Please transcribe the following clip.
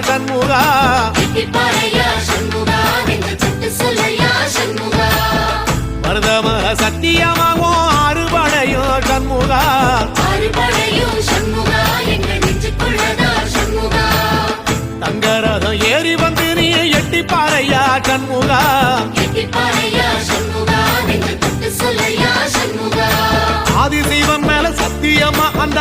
சண்முகா மருதமக சத்தியமாகும் ஆறுபடையோ சண்முகா தங்கரதம் ஏறி வந்து நீ எட்டிப்பாறையா சண்முகா ஆதிசைவன் மேல சத்தியமா அந்த